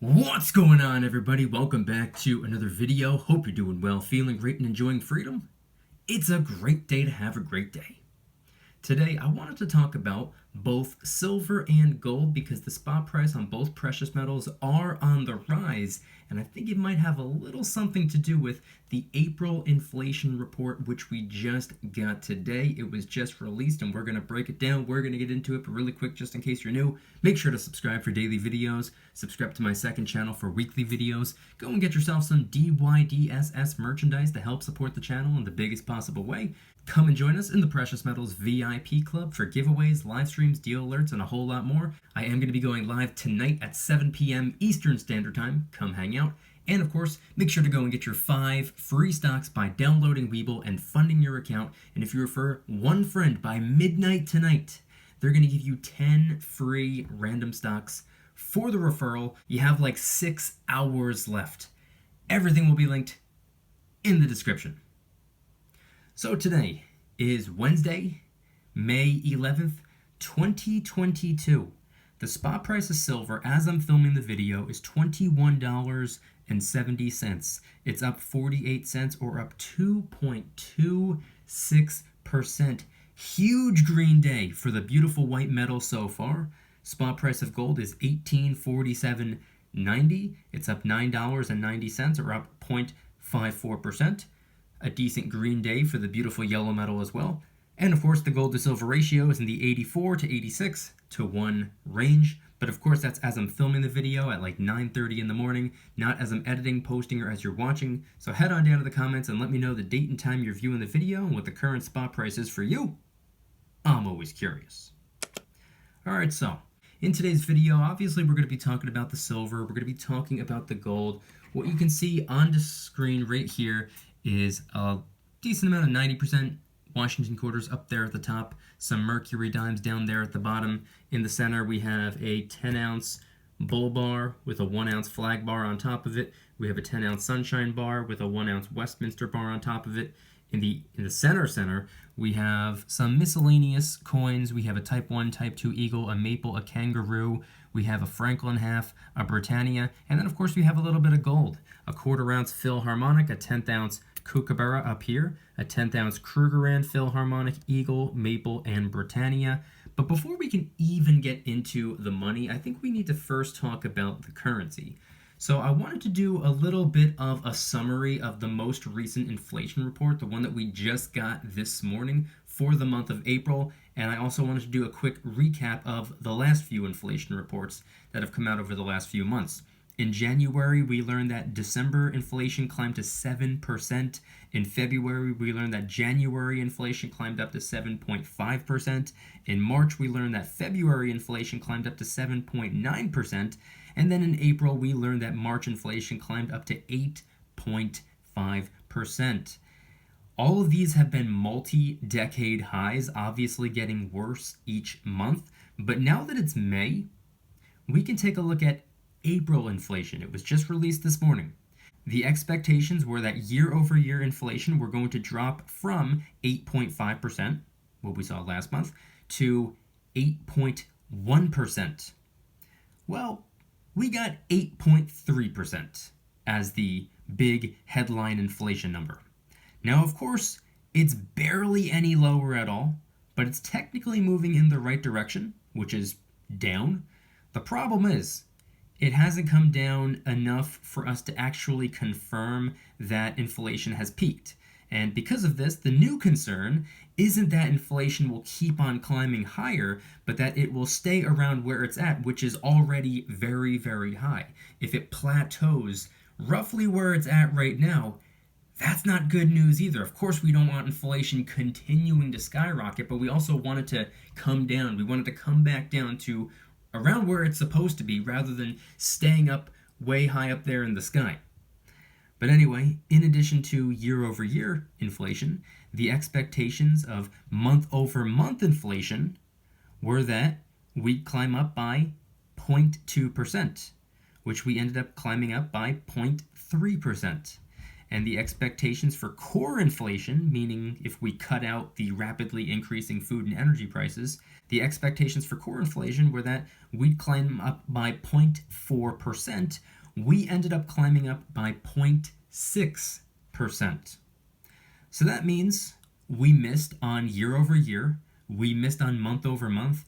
What's going on, everybody? Welcome back to another video. Hope you're doing well, feeling great, and enjoying freedom. It's a great day to have a great day. Today, I wanted to talk about both silver and gold because the spot price on both precious metals are on the rise, and I think it might have a little something to do with the April inflation report, which we just got today. It was just released, and we're going to break it down. We're going to get into it, but really quick, just in case you're new, make sure to subscribe for daily videos. Subscribe to my second channel for weekly videos. Go and get yourself some DYDSS merchandise to help support the channel in the biggest possible way. Come and join us in the Precious Metals VIP Club for giveaways, live streams, deal alerts, and a whole lot more. I am going to be going live tonight at 7 p.m. Eastern Standard Time. Come hang out. And of course, make sure to go and get your 5 free stocks by downloading Webull and funding your account. And if you refer one friend by midnight tonight, they're going to give you 10 free random stocks for the referral. You have like 6 hours left. Everything will be linked in the description. So today is Wednesday, May 11th, 2022. The spot price of silver as I'm filming the video is $21.70. It's up 48 cents or up 2.26%. Huge green day for the beautiful white metal so far. Spot price of gold is $1847.90. It's up $9.90 or up 0.54%. A decent green day for the beautiful yellow metal as well. And of course, the gold to silver ratio is in the 84 to 86 to 1 range. But of course, that's as I'm filming the video at like 9:30 in the morning, not as I'm editing, posting, or as you're watching. So head on down to the comments and let me know the date and time you're viewing the video and what the current spot price is for you. I'm always curious. Alright, so in today's video, obviously we're going to be talking about the silver. We're going to be talking about the gold. What you can see on the screen right here is a decent amount of 90% Washington quarters up there at the top, some mercury dimes down there at the bottom. In the center, we have a 10-ounce bull bar with a 1-ounce flag bar on top of it. We have a 10-ounce sunshine bar with a 1-ounce Westminster bar on top of it. In the center, we have some miscellaneous coins. We have a Type 1, Type 2 Eagle, a Maple, a Kangaroo. We have a Franklin half, a Britannia, and then of course we have a little bit of gold. A 1/4-ounce Philharmonic, a 10th-ounce Kookaburra up here, a 10th-ounce Krugerrand Philharmonic, Eagle, Maple, and Britannia. But before we can even get into the money, I think we need to first talk about the currency. So I wanted to do a little bit of a summary of the most recent inflation report, the one that we just got this morning for the month of April. And I also wanted to do a quick recap of the last few inflation reports that have come out over the last few months. In January, we learned that December inflation climbed to 7%. In February, we learned that January inflation climbed up to 7.5%. In March, we learned that February inflation climbed up to 7.9%. And then in April, we learned that March inflation climbed up to 8.5%. All of these have been multi-decade highs, obviously getting worse each month. But now that it's May, we can take a look at April inflation. It was just released this morning. The expectations were that year-over-year inflation were going to drop from 8.5%, what we saw last month, to 8.1%. Well, we got 8.3% as the big headline inflation number. Now, of course, it's barely any lower at all, but it's technically moving in the right direction, which is down. The problem is, it hasn't come down enough for us to actually confirm that inflation has peaked. And because of this, the new concern isn't that inflation will keep on climbing higher, but that it will stay around where it's at, which is already very, very high. If it plateaus roughly where it's at right now, that's not good news either. Of course, we don't want inflation continuing to skyrocket, but we also want it to come down. We want it to come back down to around where it's supposed to be rather than staying up way high up there in the sky. But anyway, in addition to year-over-year inflation, the expectations of month-over-month inflation were that we'd climb up by 0.2%, which we ended up climbing up by 0.3%. And the expectations for core inflation, meaning if we cut out the rapidly increasing food and energy prices, the expectations for core inflation were that we'd climb up by 0.4%. We ended up climbing up by 0.6%. So that means we missed on year over year, we missed on month over month,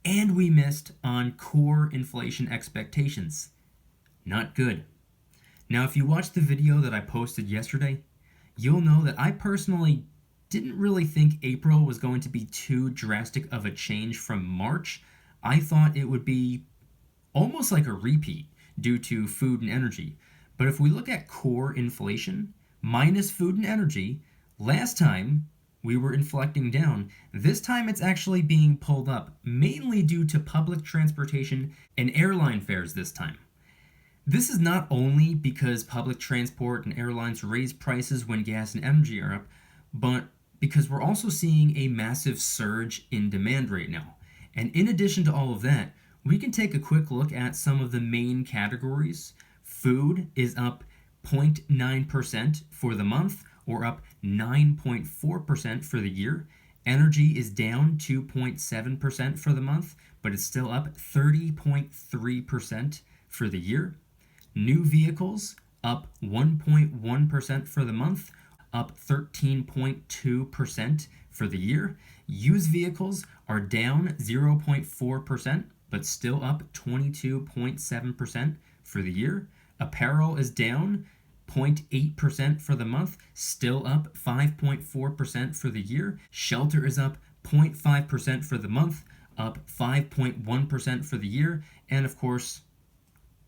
and we missed on core inflation expectations. Not good. Now, if you watched the video that I posted yesterday, you'll know that I personally didn't really think April was going to be too drastic of a change from March. I thought it would be almost like a repeat due to food and energy. But if we look at core inflation minus food and energy, last time we were inflecting down. This time it's actually being pulled up, mainly due to public transportation and airline fares this time. This is not only because public transport and airlines raise prices when gas and energy are up, but because we're also seeing a massive surge in demand right now. And in addition to all of that, we can take a quick look at some of the main categories. Food is up 0.9% for the month, or up 9.4% for the year. Energy is down 2.7% for the month, but it's still up 30.3% for the year. New vehicles up 1.1% for the month, up 13.2% for the year. Used vehicles are down 0.4%, but still up 22.7% for the year. Apparel is down 0.8% for the month, still up 5.4% for the year. Shelter is up 0.5% for the month, up 5.1% for the year. And of course,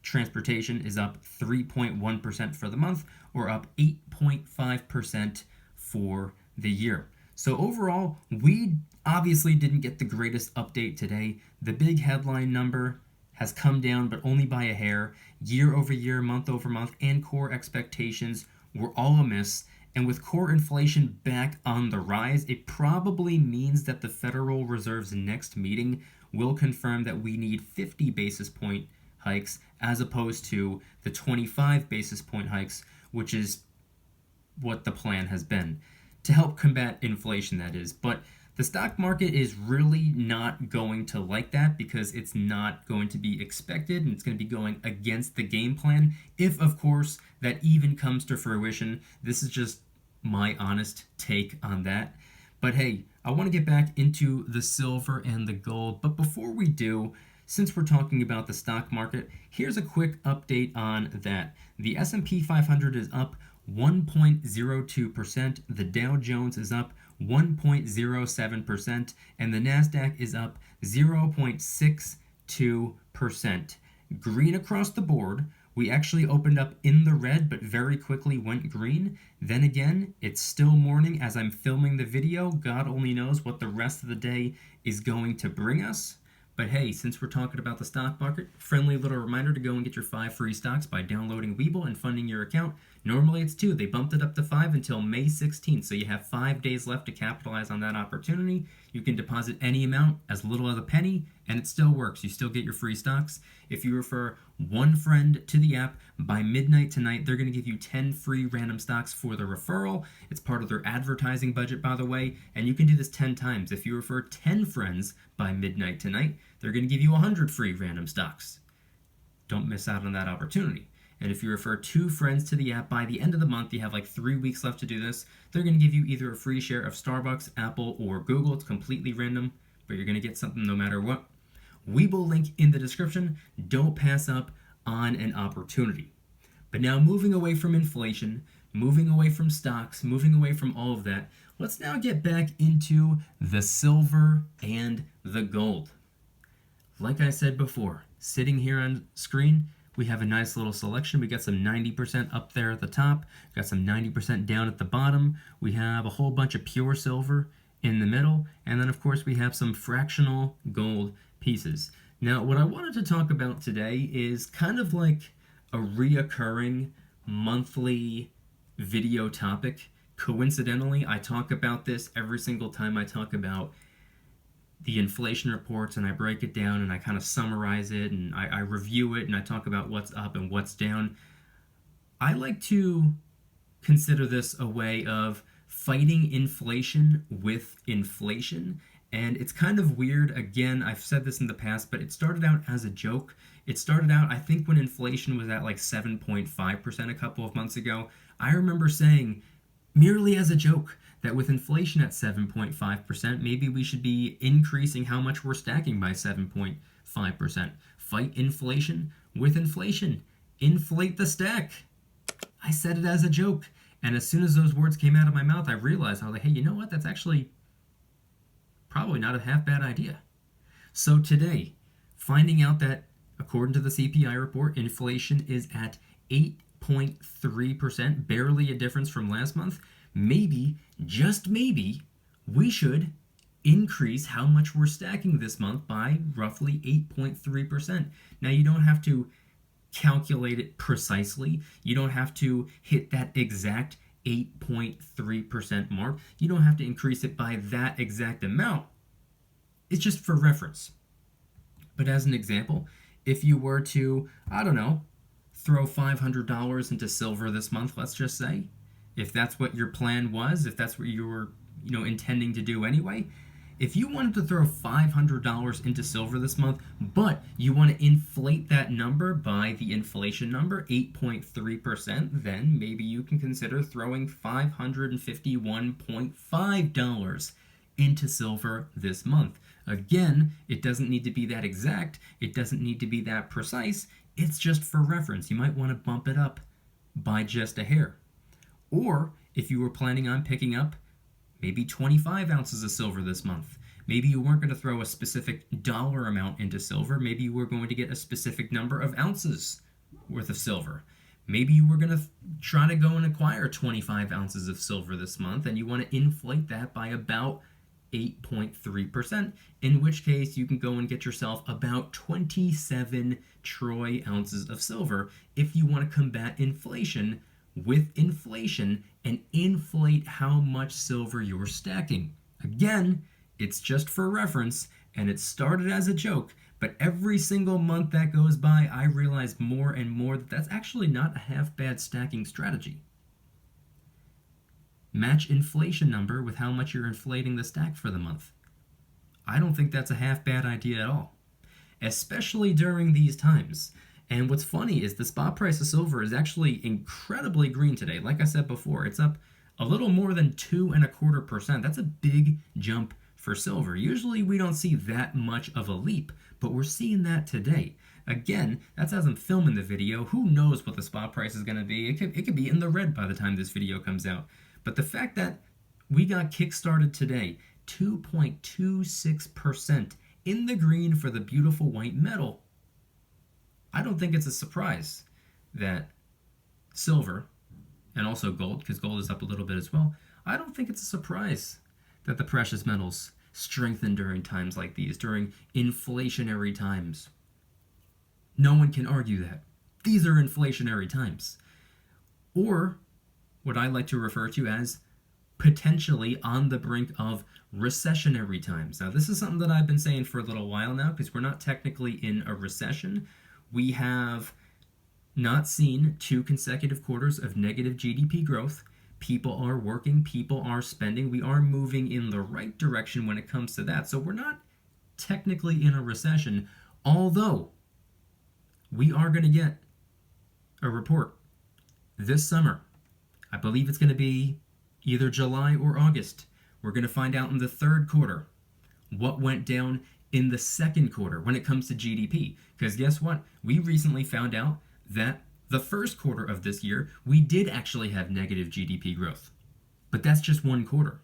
transportation is up 3.1% for the month, or up 8.5% for the year. So overall, we obviously didn't get the greatest update today. The big headline number has come down, but only by a hair. Year over year, month over month, and core expectations were all a miss. And with core inflation back on the rise, it probably means that the Federal Reserve's next meeting will confirm that we need 50 basis point hikes as opposed to the 25 basis point hikes, which is what the plan has been to help combat inflation, that is. But the stock market is really not going to like that because it's not going to be expected and it's going to be going against the game plan. If, of course, that even comes to fruition, this is just my honest take on that. But hey, I want to get back into the silver and the gold. But before we do, since we're talking about the stock market, here's a quick update on that. The S&P 500 is up 1.02%, the Dow Jones is up 1.07%, and the NASDAQ is up 0.62%. Green across the board. We actually opened up in the red, but very quickly went green. Then again, it's still morning as I'm filming the video. God only knows what the rest of the day is going to bring us. But hey, since we're talking about the stock market, friendly little reminder to go and get your 5 free stocks by downloading Webull and funding your account. Normally it's 2. They bumped it up to 5 until May 16th, so you have 5 days left to capitalize on that opportunity. You can deposit any amount, as little as a penny, and it still works. You still get your free stocks. If you refer one friend to the app by midnight tonight, they're going to give you 10 free random stocks for the referral. It's part of their advertising budget, by the way, and you can do this 10 times. If you refer 10 friends by midnight tonight, they're going to give you 100 free random stocks. Don't miss out on that opportunity. And if you refer 2 friends to the app by the end of the month, you have like 3 weeks left to do this, they're going to give you either a free share of Starbucks, Apple, or Google. It's completely random, but you're going to get something no matter what. Webull link in the description. Don't pass up on an opportunity. But now moving away from inflation, moving away from stocks, moving away from all of that, let's now get back into the silver and the gold. Like I said before, sitting here on screen, we have a nice little selection. We got some 90% up there at the top, got some 90% down at the bottom. We have a whole bunch of pure silver in the middle, and then of course we have some fractional gold pieces. Now, what I wanted to talk about today is kind of like a reoccurring monthly video topic. Coincidentally, I talk about this every single time I talk about the inflation reports, and I break it down and I kind of summarize it and I review it and I talk about what's up and what's down. I like to consider this a way of fighting inflation with inflation. And it's kind of weird. Again, I've said this in the past, but it started out as a joke. It started out, I think, when inflation was at like 7.5% a couple of months ago. I remember saying, merely as a joke, that with inflation at 7.5%, maybe we should be increasing how much we're stacking by 7.5%. Fight inflation with inflation. Inflate the stack. I said it as a joke. And as soon as those words came out of my mouth, I realized, I was like, hey, you know what? That's actually probably not a half bad idea. So today, finding out that according to the CPI report, inflation is at 8.3%, barely a difference from last month, maybe, just maybe, we should increase how much we're stacking this month by roughly 8.3%. Now, you don't have to calculate it precisely. You don't have to hit that exact 8.3% mark. You don't have to increase it by that exact amount. It's just for reference. But as an example, if you were to, I don't know, throw $500 into silver this month, let's just say, if that's what your plan was, if that's what you were, intending to do anyway, if you wanted to throw $500 into silver this month, but you want to inflate that number by the inflation number, 8.3%, then maybe you can consider throwing $551.5 into silver this month. Again, it doesn't need to be that exact. It doesn't need to be that precise. It's just for reference. You might want to bump it up by just a hair. Or if you were planning on picking up maybe 25 ounces of silver this month. Maybe you weren't going to throw a specific dollar amount into silver. Maybe you were going to get a specific number of ounces worth of silver. Maybe you were going to try to go and acquire 25 ounces of silver this month, and you want to inflate that by about 8.3%, in which case you can go and get yourself about 27 troy ounces of silver if you want to combat inflation with inflation and inflate how much silver you're stacking. Again, it's just for reference, and it started as a joke, but every single month that goes by, I realize more and more that that's actually not a half bad stacking strategy. Match inflation number with how much you're inflating the stack for the month. I don't think that's a half bad idea at all, especially during these times. And what's funny is the spot price of silver is actually incredibly green today. Like I said before, it's up a little more than 2.25%. That's a big jump for silver. Usually we don't see that much of a leap, but we're seeing that today. Again, that's as I'm filming the video. Who knows what the spot price is going to be? It could be in the red by the time this video comes out. But the fact that we got kickstarted today, 2.26% in the green for the beautiful white metal, I don't think it's a surprise that silver, and also gold, because gold is up a little bit as well, I don't think it's a surprise that the precious metals strengthen during times like these, during inflationary times. No one can argue that. These are inflationary times. Or what I like to refer to as potentially on the brink of recessionary times. Now, this is something that I've been saying for a little while now, because we're not technically in a recession. We have not seen 2 consecutive quarters of negative GDP growth. People are working, people are spending. We are moving in the right direction when it comes to that. So we're not technically in a recession, although we are going to get a report this summer. I believe it's going to be either July or August. We're going to find out in the third quarter what went down in the second quarter when it comes to GDP. Because guess what? We recently found out that the first quarter of this year, we did actually have negative GDP growth. But that's just one quarter.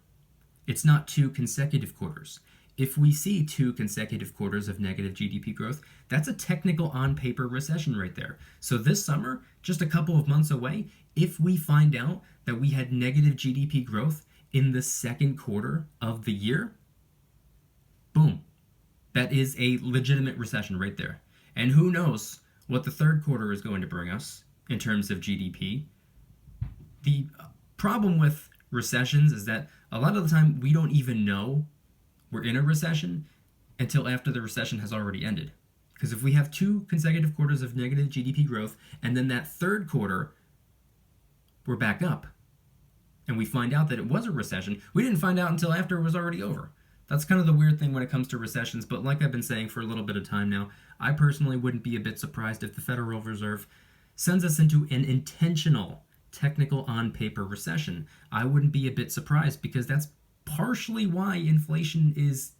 It's not 2 consecutive quarters. If we see 2 consecutive quarters of negative GDP growth, that's a technical on-paper recession right there. So this summer, just a couple of months away, if we find out that we had negative GDP growth in the second quarter of the year, boom. That is a legitimate recession right there. And who knows what the third quarter is going to bring us in terms of GDP. The problem with recessions is that a lot of the time we don't even know we're in a recession until after the recession has already ended. Because if we have 2 consecutive quarters of negative GDP growth and then that third quarter we're back up, and we find out that it was a recession, we didn't find out until after it was already over. That's kind of the weird thing when it comes to recessions, but like I've been saying for a little bit of time now, I personally wouldn't be a bit surprised if the Federal Reserve sends us into an intentional, technical on-paper recession. I wouldn't be a bit surprised because that's partially why inflation is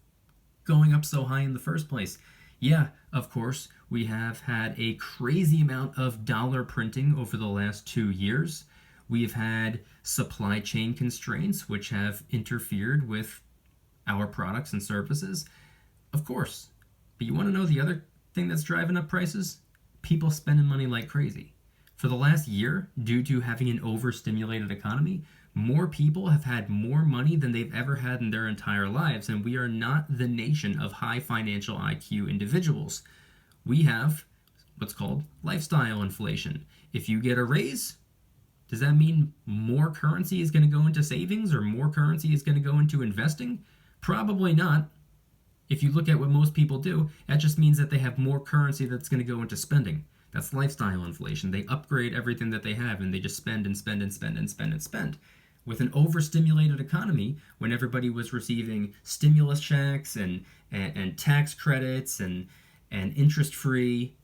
going up so high in the first place. Yeah, of course, we have had a crazy amount of dollar printing over the last 2 years. We've had supply chain constraints which have interfered with our products and services. Of course. But you want to know the other thing that's driving up prices? People spending money like crazy. For the last year, due to having an overstimulated economy, more people have had more money than they've ever had in their entire lives, and we are not the nation of high financial IQ individuals. We have what's called lifestyle inflation. If you get a raise, does that mean more currency is going to go into savings or more currency is going to go into investing? Probably not. If you look at what most people do, that just means that they have more currency that's going to go into spending. That's lifestyle inflation. They upgrade everything that they have and they just spend and spend and spend and spend and spend. With an overstimulated economy, when everybody was receiving stimulus checks and tax credits and interest-free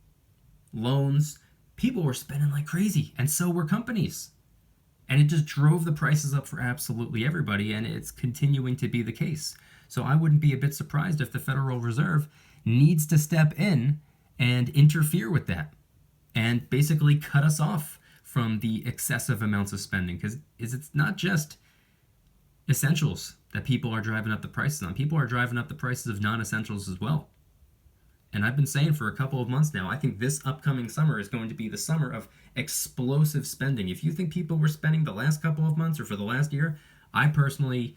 loans, people were spending like crazy, and so were companies. And it just drove the prices up for absolutely everybody, and it's continuing to be the case. So I wouldn't be a bit surprised if the Federal Reserve needs to step in and interfere with that and basically cut us off from the excessive amounts of spending, because it's not just essentials that people are driving up the prices on. People are driving up the prices of non-essentials as well. And I've been saying for a couple of months now, I think this upcoming summer is going to be the summer of explosive spending. If you think people were spending the last couple of months or for the last year, I personally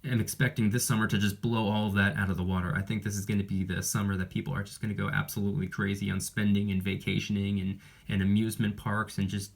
am expecting this summer to just blow all of that out of the water. I think this is going to be the summer that people are just going to go absolutely crazy on spending and vacationing and amusement parks and just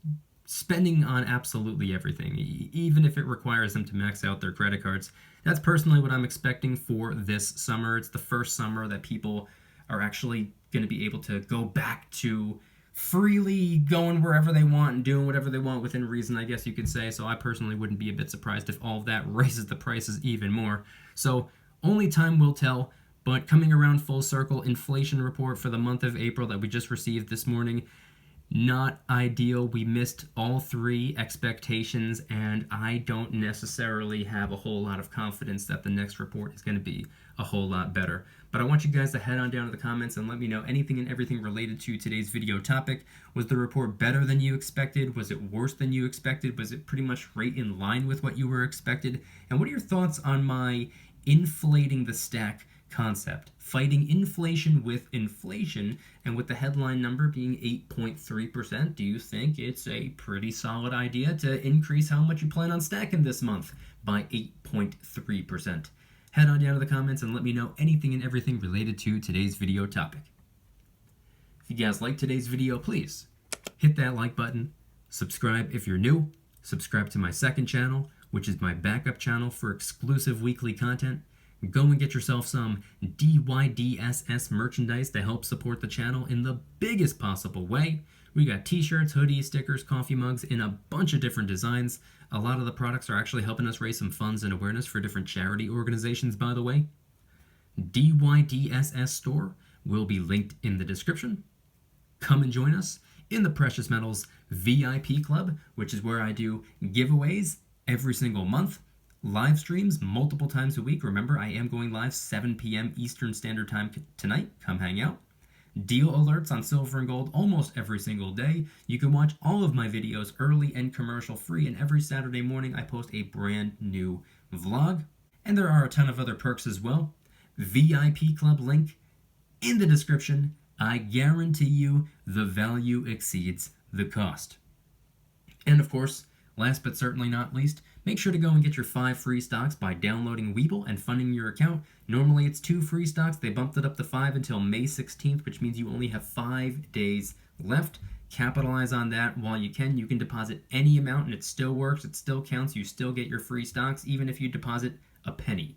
spending on absolutely everything, even if it requires them to max out their credit cards. That's personally what I'm expecting for this summer. It's the first summer that people are actually going to be able to go back to freely going wherever they want and doing whatever they want within reason, I guess you could say. So I personally wouldn't be a bit surprised if all of that raises the prices even more. So only time will tell, but coming around full circle, inflation report for the month of April that we just received this morning, not ideal. We missed all three expectations, and I don't necessarily have a whole lot of confidence that the next report is going to be a whole lot better. But I want you guys to head on down to the comments and let me know anything and everything related to today's video topic. Was the report better than you expected? Was it worse than you expected? Was it pretty much right in line with what you were expected? And what are your thoughts on my inflating the stack concept? Fighting inflation with inflation, and with the headline number being 8.3%, do you think it's a pretty solid idea to increase how much you plan on stacking this month by 8.3%? Head on down to the comments and let me know anything and everything related to today's video topic. If you guys like today's video, please hit that like button, subscribe if you're new, subscribe to my second channel, which is my backup channel for exclusive weekly content. Go and get yourself some DYDSS merchandise to help support the channel in the biggest possible way. We got t-shirts, hoodies, stickers, coffee mugs in a bunch of different designs. A lot of the products are actually helping us raise some funds and awareness for different charity organizations, by the way. DYDSS store will be linked in the description. Come and join us in the Precious Metals VIP Club, which is where I do giveaways every single month. Live streams multiple times a week. Remember, I am going live 7 p.m. Eastern Standard Time tonight. Come hang out. Deal alerts on silver and gold almost every single day. You can watch all of my videos early and commercial free, and every Saturday morning I post a brand new vlog. And there are a ton of other perks as well. VIP Club link in the description. I guarantee you the value exceeds the cost. And of course, last but certainly not least, make sure to go and get your 5 free stocks by downloading Webull and funding your account. Normally it's 2 free stocks. They bumped it up to 5 until May 16th, which means you only have 5 days left. Capitalize on that while you can. You can deposit any amount and it still works. It still counts. You still get your free stocks, even if you deposit a penny.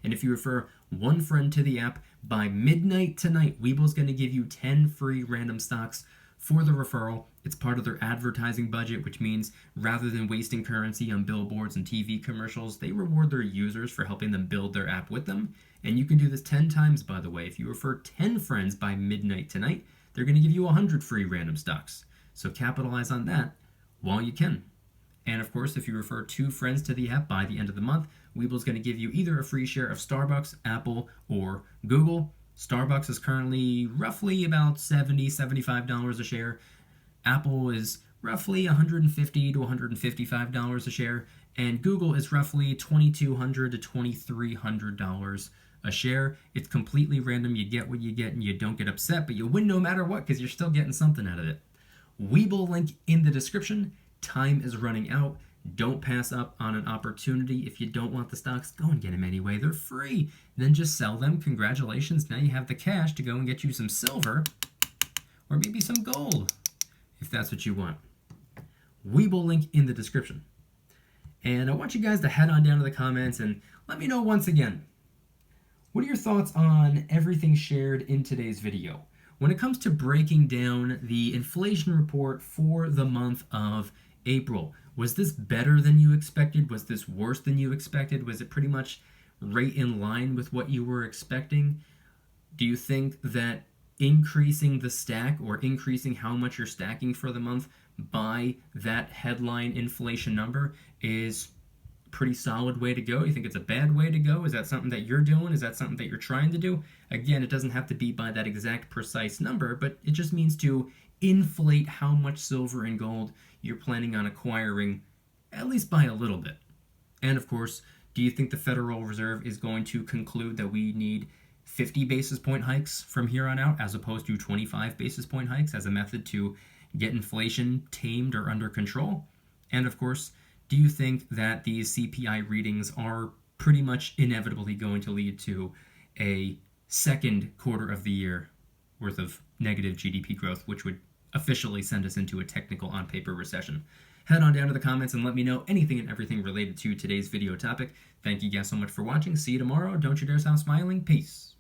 And if you refer one friend to the app, by midnight tonight, Webull's going to give you 10 free random stocks for the referral. It's part of their advertising budget, which means rather than wasting currency on billboards and TV commercials, they reward their users for helping them build their app with them. And you can do this 10 times, by the way. If you refer 10 friends by midnight tonight, they're going to give you 100 free random stocks. So capitalize on that while you can. And of course, if you refer 2 friends to the app by the end of the month, Weeble's going to give you either a free share of Starbucks, Apple, or Google. Starbucks is currently roughly about $70, $75 a share. Apple is roughly $150 to $155 a share, and Google is roughly $2,200 to $2,300 a share. It's completely random. You get what you get, and you don't get upset, but you win no matter what because you're still getting something out of it. Webull link in the description. Time is running out. Don't pass up on an opportunity. If you don't want the stocks, go and get them anyway. They're free. Then just sell them. Congratulations. Now you have the cash to go and get you some silver or maybe some gold, if that's what you want. Webull link in the description. And I want you guys to head on down to the comments and let me know once again, what are your thoughts on everything shared in today's video? When it comes to breaking down the inflation report for the month of April, was this better than you expected? Was this worse than you expected? Was it pretty much right in line with what you were expecting? Do you think that increasing the stack or increasing how much you're stacking for the month by that headline inflation number is a pretty solid way to go? You think it's a bad way to go? Is that something that you're doing? Is that something that you're trying to do? Again, it doesn't have to be by that exact precise number, but it just means to inflate how much silver and gold you're planning on acquiring, at least by a little bit. And of course, do you think the Federal Reserve is going to conclude that we need 50 basis point hikes from here on out as opposed to 25 basis point hikes as a method to get inflation tamed or under control? And of course, do you think that these CPI readings are pretty much inevitably going to lead to a second quarter of the year worth of negative GDP growth, which would officially send us into a technical on-paper recession? Head on down to the comments and let me know anything and everything related to today's video topic. Thank you guys so much for watching. See you tomorrow. Don't you dare stop smiling. Peace.